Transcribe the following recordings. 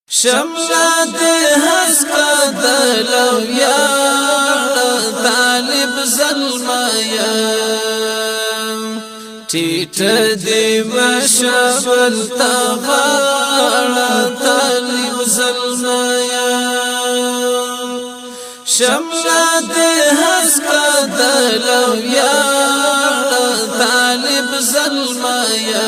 شملا دے ہسکا دلو یا طالب ظلمایا ٹیٹ دی مشابل تغاڑا طالب ظلمایا شملا دے ہسکا دلو یا طالب ظلمایا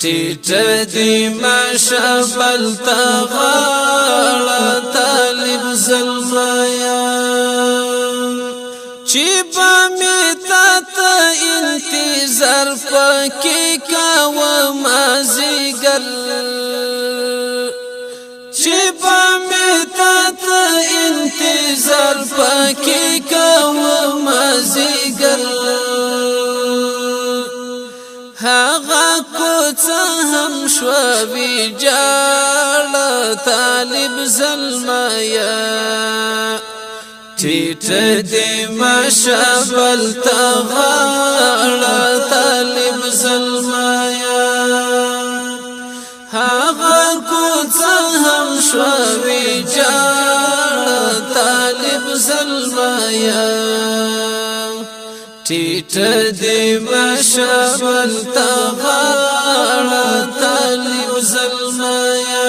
ٹیٹ دی مشابل تغاڑا طالب ظلمایا چیبا می تا انتظار پاکی کاو مازیگر چیبا می تا انتظار پاکی کاو مازیگر هاغا کوڅه هم شوی جاړه طالب ظلمایا ټیټ دی مشابل تغاړه طالب ظلمایا هاغا کوڅه هم شوی جاړه طالب ظلمایا ٹیٹ دی مشابل تغاڑا طالب ظلمایا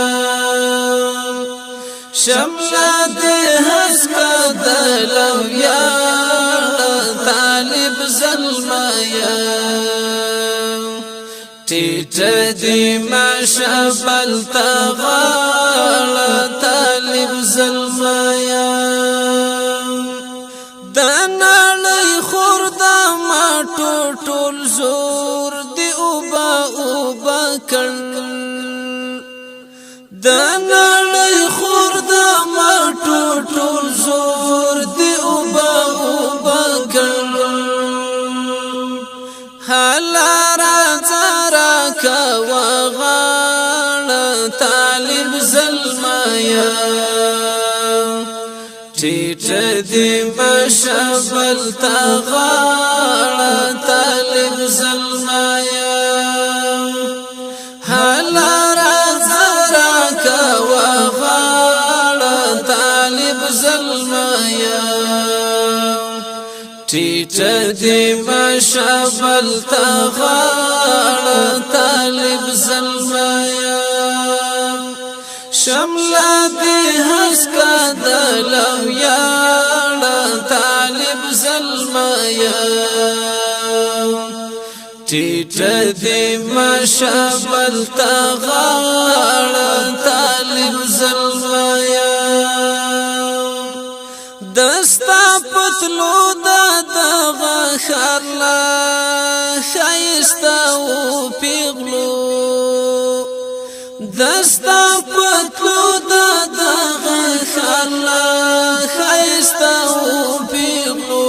شملا دی ہسکا دلو یا طالب ظلمایا ٹیٹ دی مشابل تغاڑا طالب ظلمایا ټول زور دی اوبا کړ د نړۍ خور د ما ټول زور دی اوبا کړ حالا را کا وغاړه طالب ظلمایا ټیټ دی مشابل تغاړه طالب ظلمایا حالا را کا وغاړه طالب ظلمایا ټیټ دی مشابل تغاړه طالب ظلمایا شملا دی ہسکا دلو یا طالب ظلمایا ٹیٹ دی مشابل تغاڑا طالب ظلمایا دستا پتلو دا خرلا خیستا و پیغلو دستا پتلو دا خلا خیستا و پیغلو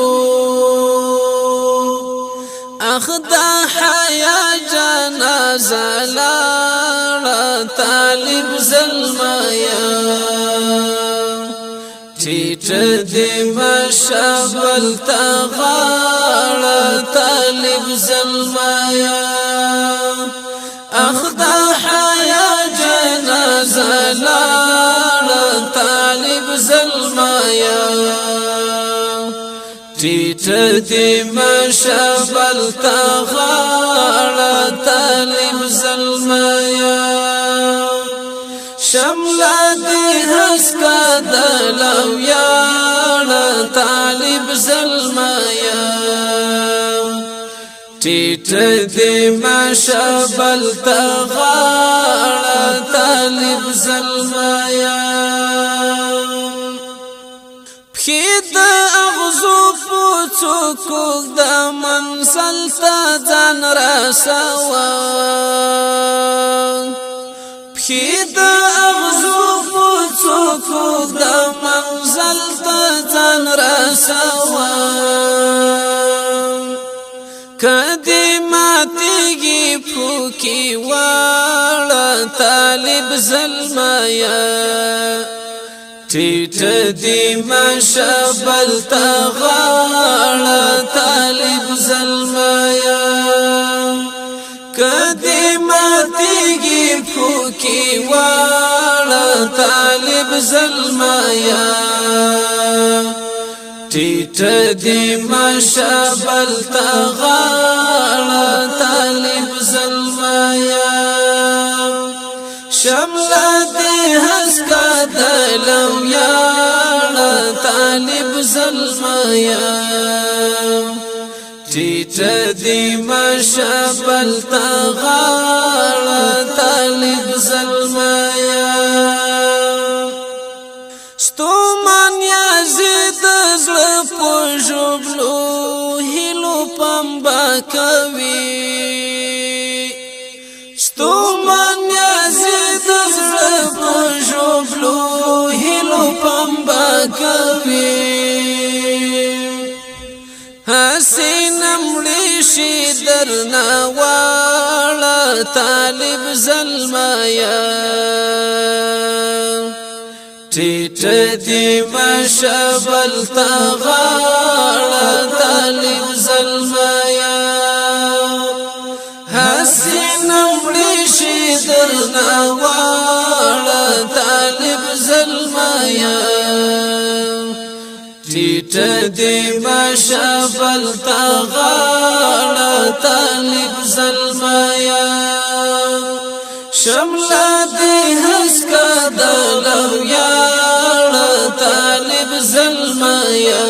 اخدا حیا جنازہ لارا طالب ظلمایا ٹیٹ دی مشابل تغاڑا طالب ظلمایا اخدا حیا جنازہ لارا طالب ظلمایا ٹیٹ دی مشابل تغاڑا طالب ظلمایا شملا دی ہسکا دلو یا طالب ظلمایا ٹیٹ دی مشابل تغاڑا طالب ظلمایا پخید اغزو پوچو کوک دا منزل تا جان رسوا پخید اغزو پوچو کوک دا منزل تا جان رسوا کدی ماتیگی پھوکی والا طالب ظلمایا ٹیٹ دی مشابل تغاڑا طالب ظلمایا کدی ماتیگی پھوکی کی واړه طالب زلمیا ټیټ دی مشابل تغاړه طالب زلمیا شمل دی حسکا دلو یاړه طالب زلمیا ټیټ دی مشابل تغاړه طالب زلمیا ستومن یزید زړه په ژوبلو هیلو پمبا کوي ستومن یزید زړه په ژوبلو هیلو پمبا کوي حسین مړی شي درنا واړه طالب زلمیا ټیټ دی مشابل تغاړه طالب زلمیا حسین مړی شي درنا واړه طالب زلمیا ټیټ دی مشابل تغاړه طالب زلمیا شمل دی حسکا دلو یاړه طالب زلمیا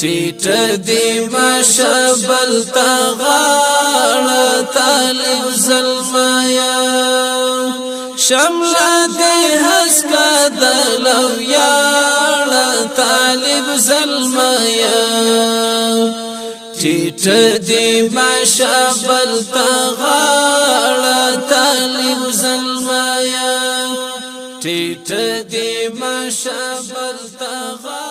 ټیټ دی مشابل تغاړه طالب زلمیا شمل دی حسکا دلو یاړه طالب زلمیا ټیټ دی مشابل تغاړه طالب زلمیا ټیټ دی مشابل تغاړه